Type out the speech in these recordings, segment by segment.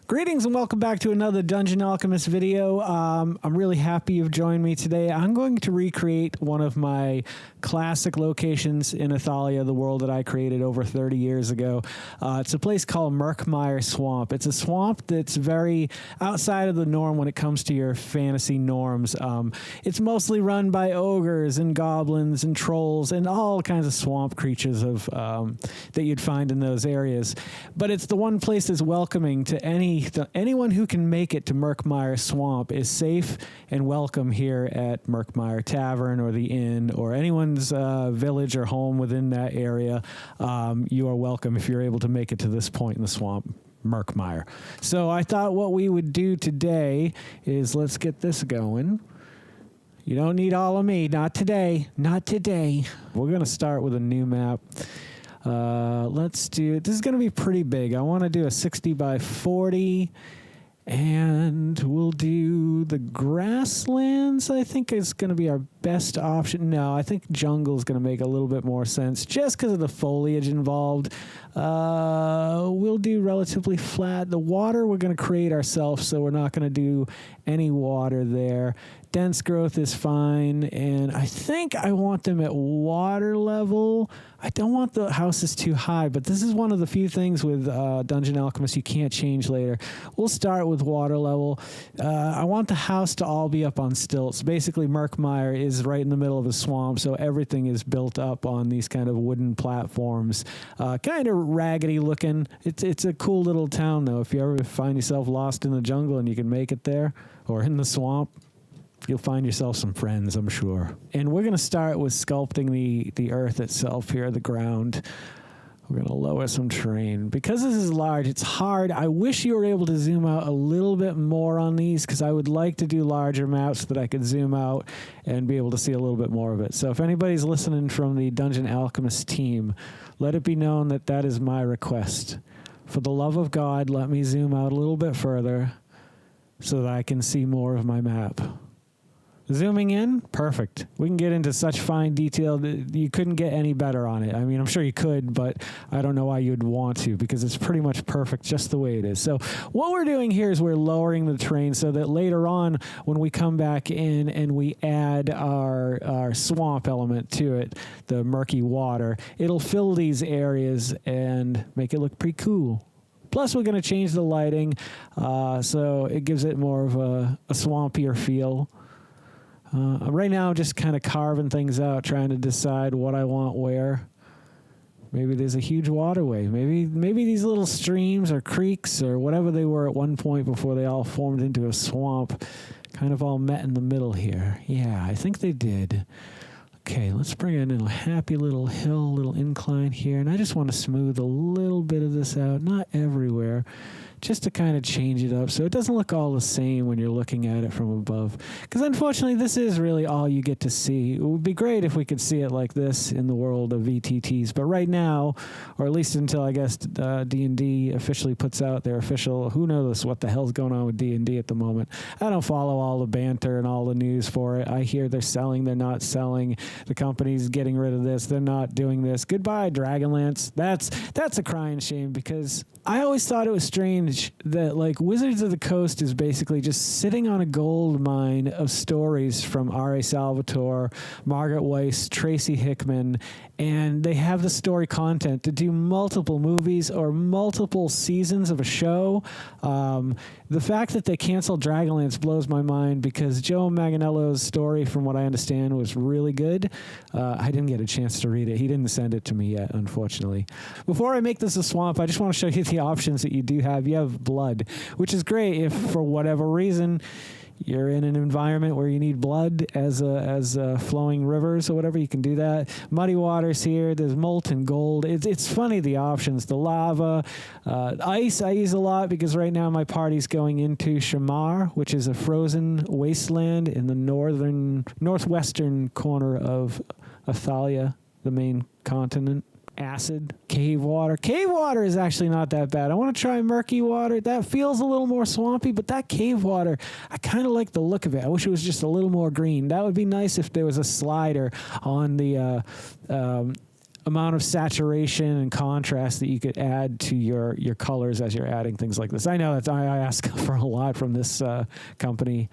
Greetings and welcome back to another Dungeon Alchemist video. I'm really happy you've joined me today. I'm going to recreate one of my classic locations in Athalia, the world that I created over 30 years ago. It's a place called Murkmire Swamp. It's a swamp that's very outside of the norm when it comes to your fantasy norms. It's mostly run by ogres and goblins and trolls and all kinds of swamp creatures that you'd find in those areas. But it's the one place that's welcoming to anyone who can make it to Murkmire Swamp is safe and welcome here at Murkmire Tavern or the inn or anyone's village or home within that area. You are welcome if you're able to make it to this point in the swamp, Murkmire. So I thought what we would do today is let's get this going. You don't need all of me. Not today. Not today. We're going to start with a new map. Let's do, this is going to be pretty big. I want to do a 60 by 40 and we'll do the grasslands. I think is going to be our best option. No, I think jungle is going to make a little bit more sense just because of the foliage involved. We'll do relatively flat. The water we're going to create ourselves, so we're not going to do any water there. Dense growth is fine, and I think I want them at water level. I don't want the houses too high, but this is one of the few things with Dungeon Alchemist you can't change later. We'll start with water level. I want the house to all be up on stilts. Basically, Murkmire is right in the middle of a swamp, so everything is built up on these kind of wooden platforms. Kind of raggedy looking. It's a cool little town, though. If you ever find yourself lost in the jungle and you can make it there, or in the swamp, you'll find yourself some friends, I'm sure. And we're going to start with sculpting the earth itself here, the ground. We're going to lower some terrain. Because this is large, it's hard. I wish you were able to zoom out a little bit more on these because I would like to do larger maps so that I could zoom out and be able to see a little bit more of it. So if anybody's listening from the Dungeon Alchemist team, let it be known that that is my request. For the love of God, let me zoom out a little bit further so that I can see more of my map. Zooming in, perfect. We can get into such fine detail that you couldn't get any better on it. I mean, I'm sure you could, but I don't know why you'd want to because it's pretty much perfect just the way it is. So what we're doing here is we're lowering the terrain so that later on when we come back in and we add our swamp element to it, the murky water, it'll fill these areas and make it look pretty cool. Plus, we're going to change the lighting so it gives it more of a swampier feel. Right now, I'm just kind of carving things out, trying to decide what I want where. Maybe there's a huge waterway. Maybe these little streams or creeks or whatever they were at one point before they all formed into a swamp kind of all met in the middle here. Yeah, I think they did. Okay, let's bring in a happy little hill, little incline here. And I just want to smooth a little bit of this out, not everywhere, just to kind of change it up so it doesn't look all the same when you're looking at it from above. Because unfortunately, this is really all you get to see. It would be great if we could see it like this in the world of VTTs. But right now, or at least until I guess D&D officially puts out their official, who knows what the hell's going on with D&D at the moment. I don't follow all the banter and all the news for it. I hear they're selling, they're not selling. The company's getting rid of this. They're not doing this. Goodbye, Dragonlance. That's a crying shame because I always thought it was strange that like Wizards of the Coast is basically just sitting on a gold mine of stories from R.A. Salvatore, Margaret Weiss, Tracy Hickman, and they have the story content to do multiple movies or multiple seasons of a show. The fact that they canceled Dragonlance blows my mind because Joe Manganiello's story, from what I understand, was really good. I didn't get a chance to read it. He didn't send it to me yet, unfortunately. Before I make this a swamp, I just want to show you the options that you do have. You have blood, which is great if, for whatever reason, you're in an environment where you need blood as flowing rivers or whatever, you can do that. Muddy waters here. There's molten gold. It's funny, the options. The lava. Ice I use a lot because right now my party's going into Shamar, which is a frozen wasteland in the northwestern corner of Athalia, the main continent. Acid, cave water. Cave water is actually not that bad. I want to try murky water. That feels a little more swampy, but that cave water, I kind of like the look of it. I wish it was just a little more green. That would be nice if there was a slider on the amount of saturation and contrast that you could add to your colors as you're adding things like this. I know that I ask for a lot from this company.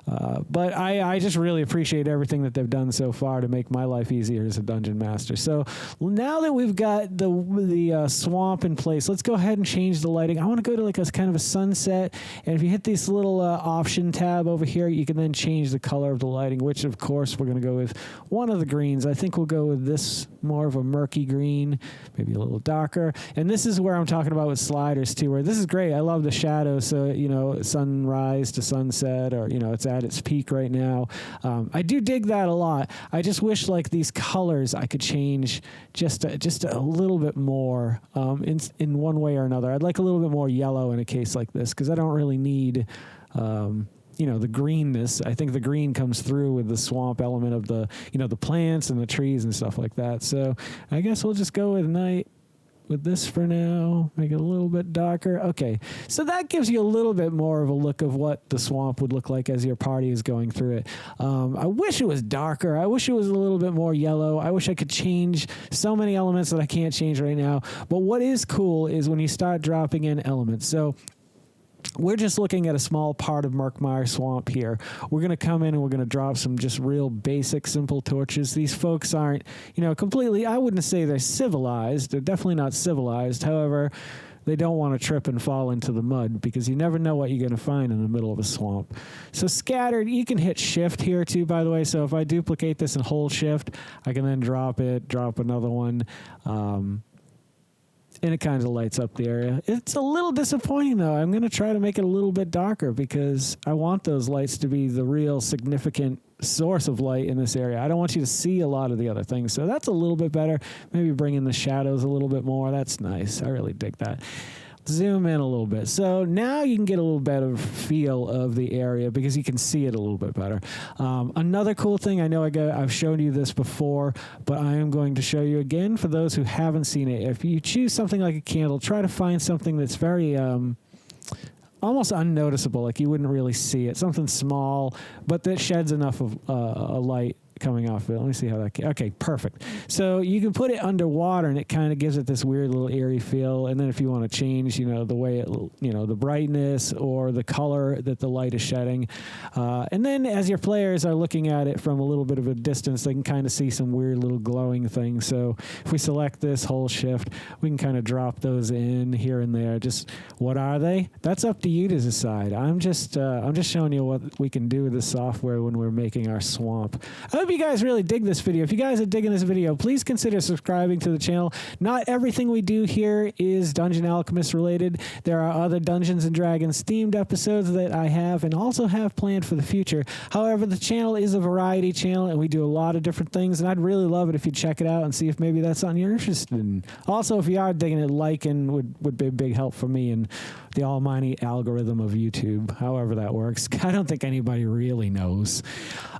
But I just really appreciate everything that they've done so far to make my life easier as a dungeon master. So now that we've got the swamp in place, let's go ahead and change the lighting. I want to go to like a kind of a sunset. And if you hit this little option tab over here, you can then change the color of the lighting, which of course we're going to go with one of the greens. I think we'll go with this more of a murky green, maybe a little darker. And this is where I'm talking about with sliders too, where this is great. I love the shadows. So, sunrise to sunset, or, it's at its peak right now. I do dig that a lot. I just wish like these colors I could change just a little bit more in one way or another. I'd like a little bit more yellow in a case like this, because I don't really need the greenness. I think the green comes through with the swamp element of the plants and the trees and stuff like that. So I guess we'll just go with night with this for now, make it a little bit darker. Okay, so that gives you a little bit more of a look of what the swamp would look like as your party is going through it. I wish it was darker. I wish it was a little bit more yellow. I wish I could change so many elements that I can't change right now. But what is cool is when you start dropping in elements. So we're just looking at a small part of Murkmire Swamp here. We're going to come in and we're going to drop some just real basic, simple torches. These folks aren't, completely, I wouldn't say they're civilized. They're definitely not civilized. However, they don't want to trip and fall into the mud, because you never know what you're going to find in the middle of a swamp. So scattered, you can hit shift here too, by the way. So if I duplicate this and hold shift, I can then drop another one. And it kind of lights up the area. It's a little disappointing, though. I'm going to try to make it a little bit darker, because I want those lights to be the real significant source of light in this area. I don't want you to see a lot of the other things. So that's a little bit better. Maybe bring in the shadows a little bit more. That's nice. I really dig that. Zoom in a little bit. So now you can get a little better feel of the area, because you can see it a little bit better. Another cool thing, I know I've shown you this before, but I am going to show you again for those who haven't seen it. If you choose something like a candle, try to find something that's very almost unnoticeable, like you wouldn't really see it. Something small, but that sheds enough of a light coming off of it. Let me see how that... Okay, perfect. So you can put it underwater, and it kind of gives it this weird little eerie feel. And then if you want to change, the way it, the brightness or the color that the light is shedding. And then as your players are looking at it from a little bit of a distance, they can kind of see some weird little glowing things. So if we select this, hold shift, we can kind of drop those in here and there. Just, what are they? That's up to you to decide. I'm just showing you what we can do with this software when we're making our swamp. I hope you guys really dig this video. If you guys are digging this video, please consider subscribing to the channel. Not everything we do here is Dungeon Alchemist related. There are other Dungeons & Dragons themed episodes that I have and also have planned for the future. However, the channel is a variety channel, and we do a lot of different things, and I'd really love it if you check it out and see if maybe that's something you're interested in. Also, if you are digging it, liking would be a big help for me and the almighty algorithm of YouTube, however that works. I don't think anybody really knows.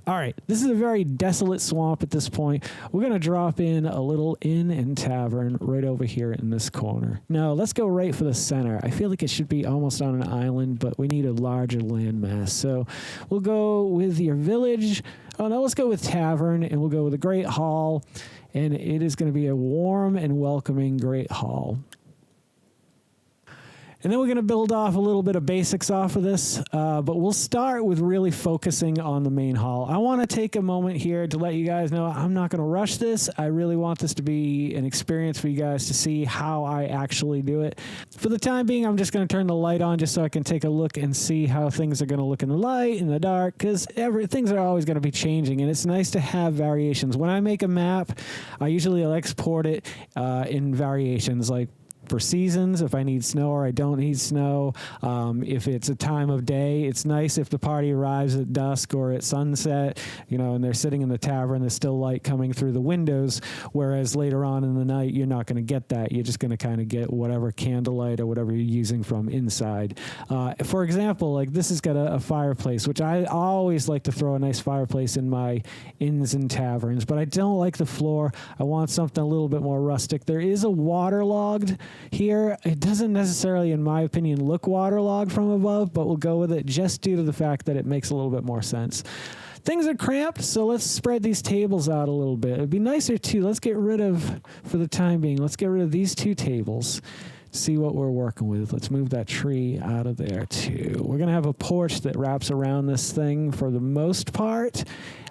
All right, this is a very desolate swamp at this point. We're going to drop in a little inn and tavern right over here in this corner. No, let's go right for the center. I feel like it should be almost on an island, but we need a larger landmass. So we'll go with your village. Oh, no, let's go with tavern, and we'll go with a great hall. And it is going to be a warm and welcoming great hall. And then we're going to build off a little bit of basics off of this, but we'll start with really focusing on the main hall. I want to take a moment here to let you guys know I'm not going to rush this. I really want this to be an experience for you guys to see how I actually do it. For the time being, I'm just going to turn the light on just so I can take a look and see how things are going to look in the light, in the dark, because things are always going to be changing, and it's nice to have variations. When I make a map, I usually export it in variations, like for seasons, if I need snow or I don't need snow. If it's a time of day, it's nice if the party arrives at dusk or at sunset, and they're sitting in the tavern, there's still light coming through the windows, whereas later on in the night, you're not going to get that. You're just going to kind of get whatever candlelight or whatever you're using from inside. For example, like this has got a fireplace, which I always like to throw a nice fireplace in my inns and taverns, but I don't like the floor. I want something a little bit more rustic. There is a waterlogged here. It doesn't necessarily, in my opinion, look waterlogged from above, but we'll go with it just due to the fact that it makes a little bit more sense. Things are cramped, so let's spread these tables out a little bit. It'd be nicer, too. Let's get rid of, for the time being, let's get rid of these 2 tables. See what we're working with. Let's move that tree out of there, too. We're going to have a porch that wraps around this thing for the most part.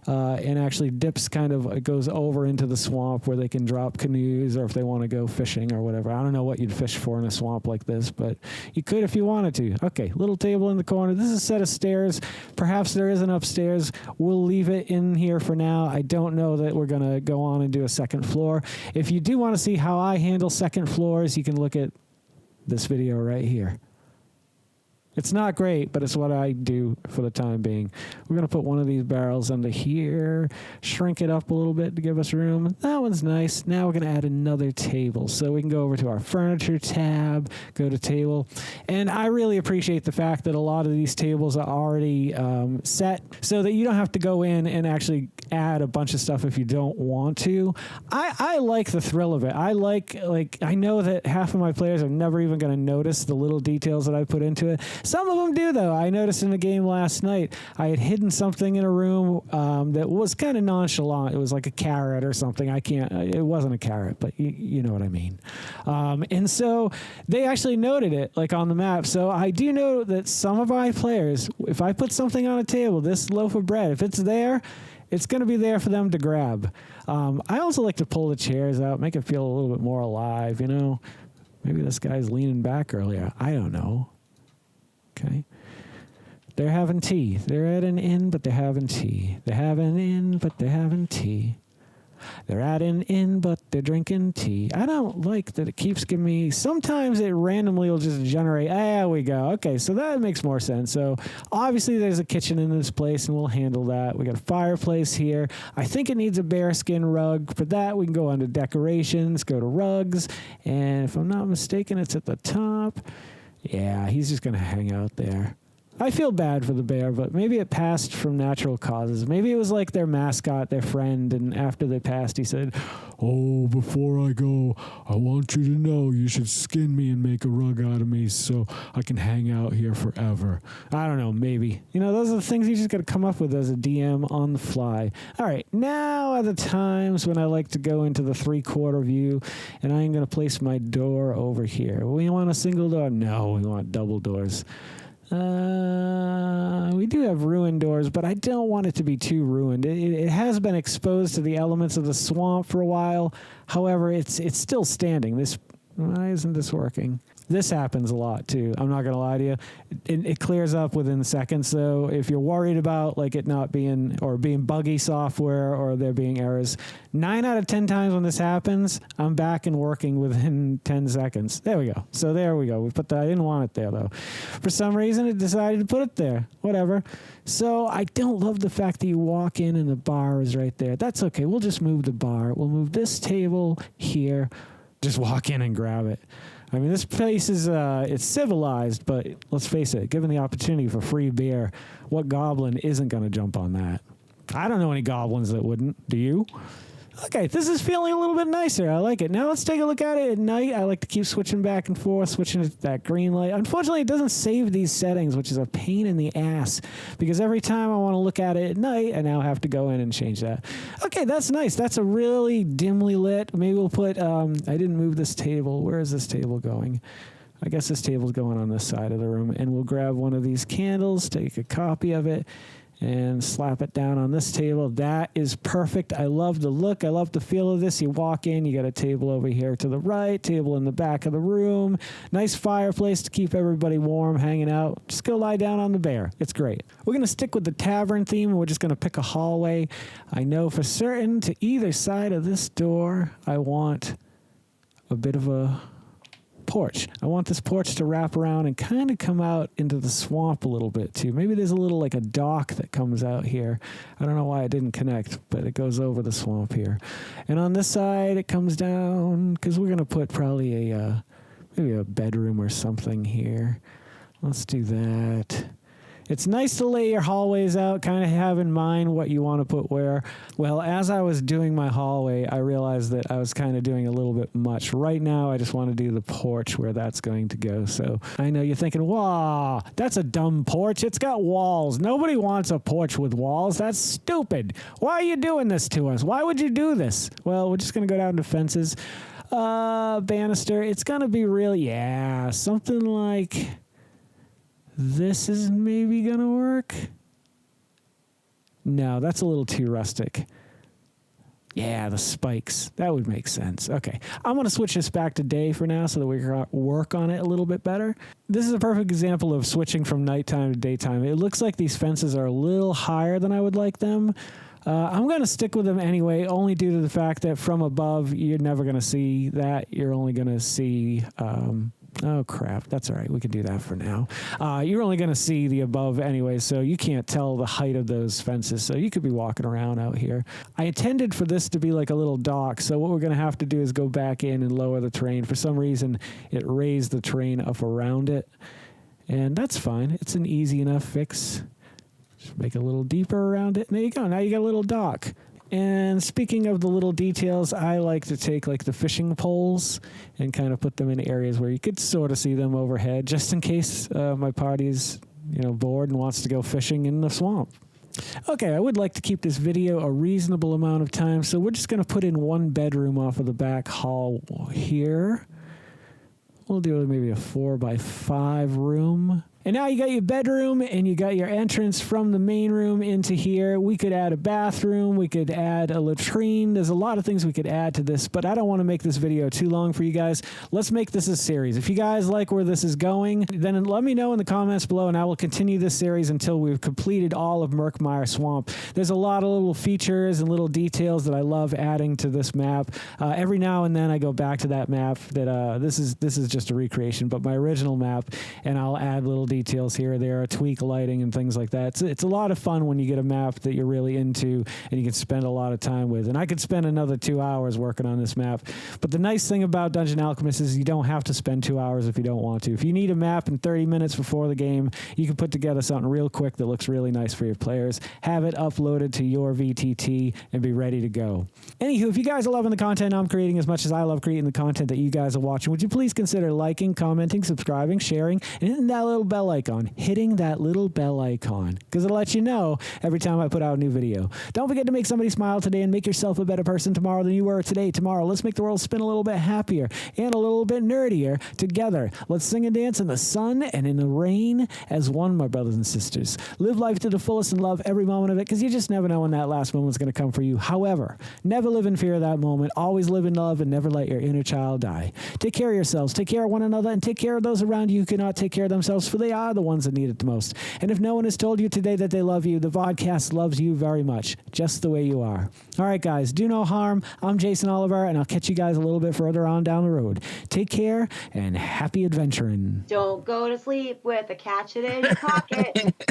And actually dips it goes over into the swamp where they can drop canoes, or if they want to go fishing or whatever. I don't know what you'd fish for in a swamp like this, but you could if you wanted to. Okay, little table in the corner. This is a set of stairs. Perhaps there is an upstairs. We'll leave it in here for now. I don't know that we're going to go on and do a second floor. If you do want to see how I handle second floors, you can look at this video right here. It's not great, but it's what I do for the time being. We're going to put one of these barrels under here, shrink it up a little bit to give us room. That one's nice. Now we're going to add another table. So we can go over to our furniture tab, go to table. And I really appreciate the fact that a lot of these tables are already set so that you don't have to go in and actually add a bunch of stuff if you don't want to. I like the thrill of it. I know that half of my players are never even going to notice the little details that I put into it. Some of them do, though. I noticed in the game last night, I had hidden something in a room that was kind of nonchalant. It was like a carrot or something. It wasn't a carrot, but you know what I mean. And so they actually noted it, like on the map. So I do know that some of my players, if I put something on a table, this loaf of bread, if it's there, it's going to be there for them to grab. I also like to pull the chairs out, make it feel a little bit more alive, you know. Maybe this guy's leaning back earlier. I don't know. Okay. They're having tea. They're at an inn, but they're having tea. They're having an inn, but they're having tea. They're at an inn, but they're drinking tea. I don't like that it keeps giving me... Sometimes it randomly will just generate... There we go. Okay, so that makes more sense. So obviously there's a kitchen in this place, and we'll handle that. We got a fireplace here. I think it needs a bearskin rug. For that, we can go under decorations, go to rugs, and if I'm not mistaken, it's at the top. Yeah, he's just going to hang out there. I feel bad for the bear, but maybe it passed from natural causes. Maybe it was like their mascot, their friend, and after they passed, he said, "Oh, before I go, I want you to know you should skin me and make a rug out of me so I can hang out here forever." I don't know, maybe. You know, those are the things you just got to come up with as a DM on the fly. All right, now are the times when I like to go into the 3/4 view, and I am going to place my door over here. We want a single door? No, we want double doors. We do have ruined doors, but I don't want it to be too ruined. It has been exposed to the elements of the swamp for a while. However, it's still standing. Why isn't this working? This happens a lot, too. I'm not going to lie to you. It clears up within seconds, so if you're worried about like it not being, or being buggy software, or there being errors, 9 out of 10 times when this happens, I'm back and working within 10 seconds. There we go. So there we go. We put that. I didn't want it there, though. For some reason, it decided to put it there. Whatever. So I don't love the fact that you walk in and the bar is right there. That's okay. We'll just move the bar. We'll move this table here. Just walk in and grab it. I mean, this place is, it's civilized, but let's face it, given the opportunity for free beer, what goblin isn't going to jump on that? I don't know any goblins that wouldn't. Do you? Okay, this is feeling a little bit nicer. I like it. Now let's take a look at it at night. I like to keep switching back and forth, switching to that green light. Unfortunately, it doesn't save these settings, which is a pain in the ass, because every time I want to look at it at night, I now have to go in and change that. Okay, that's nice. That's a really dimly lit. Maybe we'll put, I didn't move this table. Where is this table going? I guess this table's going on this side of the room, and we'll grab one of these candles, take a copy of it, and slap it down on this table. That is perfect. I love the look. I love the feel of this. You walk in, you got a table over here to the right, table in the back of the room. Nice fireplace to keep everybody warm, hanging out. Just go lie down on the bear. It's great. We're going to stick with the tavern theme, and we're just going to pick a hallway. I know for certain to either side of this door, I want a bit of a porch. I want this porch to wrap around and kind of come out into the swamp a little bit too. Maybe there's a little like a dock that comes out here. I don't know why it didn't connect, but it goes over the swamp here. And on this side it comes down, because we're going to put probably maybe a bedroom or something here. Let's do that. It's nice to lay your hallways out, kind of have in mind what you want to put where. Well, as I was doing my hallway, I realized that I was kind of doing a little bit much. Right now, I just want to do the porch where that's going to go. So I know you're thinking, wow, that's a dumb porch. It's got walls. Nobody wants a porch with walls. That's stupid. Why are you doing this to us? Why would you do this? Well, we're just going to go down to fences. Banister, it's going to be real, something like this is maybe going to work. No, that's a little too rustic. Yeah, the spikes. That would make sense. Okay, I'm going to switch this back to day for now so that we can work on it a little bit better. This is a perfect example of switching from nighttime to daytime. It looks like these fences are a little higher than I would like them. I'm going to stick with them anyway, only due to the fact that from above, you're never going to see that. You're only going to see... oh, crap. That's all right. We can do that for now. You're only going to see the above anyway, so you can't tell the height of those fences, so you could be walking around out here. I intended for this to be like a little dock, so what we're going to have to do is go back in and lower the terrain. For some reason, it raised the terrain up around it, and that's fine. It's an easy enough fix. Just make it a little deeper around it, and there you go. Now you got a little dock. And speaking of the little details, I like to take like the fishing poles and kind of put them in areas where you could sort of see them overhead, just in case my party's bored and wants to go fishing in the swamp. Okay, I would like to keep this video a reasonable amount of time, so we're just going to put in one bedroom off of the back hall here. We'll do maybe a 4x5 room. And now you got your bedroom and you got your entrance from the main room into here. We could add a bathroom. We could add a latrine. There's a lot of things we could add to this, but I don't want to make this video too long for you guys. Let's make this a series. If you guys like where this is going, then let me know in the comments below, and I will continue this series until we've completed all of Murkmire Swamp. There's a lot of little features and little details that I love adding to this map. Every now and then I go back to that map that this is just a recreation, but my original map, and I'll add little details here or there, tweak lighting and things like that. It's a lot of fun when you get a map that you're really into and you can spend a lot of time with. And I could spend another 2 hours working on this map. But the nice thing about Dungeon Alchemist is you don't have to spend 2 hours if you don't want to. If you need a map in 30 minutes before the game, you can put together something real quick that looks really nice for your players, have it uploaded to your VTT, and be ready to go. Anywho, if you guys are loving the content I'm creating as much as I love creating the content that you guys are watching, would you please consider liking, commenting, subscribing, sharing, and hitting that little bell icon, because it'll let you know every time I put out a new video. Don't forget to make somebody smile today and make yourself a better person tomorrow than you were today. Tomorrow, let's make the world spin a little bit happier and a little bit nerdier together. Let's sing and dance in the sun and in the rain as one, my brothers and sisters. Live life to the fullest and love every moment of it, because you just never know when that last moment's going to come for you. However, never live in fear of that moment. Always live in love and never let your inner child die. Take care of yourselves, take care of one another, and take care of those around you who cannot take care of themselves, for they are the ones that need it the most. And if no one has told you today that they love you, the Vodkast loves you very much, just the way you are. All right, guys, do no harm. I'm Geycen Oliver, and I'll catch you guys a little bit further on down the road. Take care and happy adventuring. Don't go to sleep with a catch it in your pocket.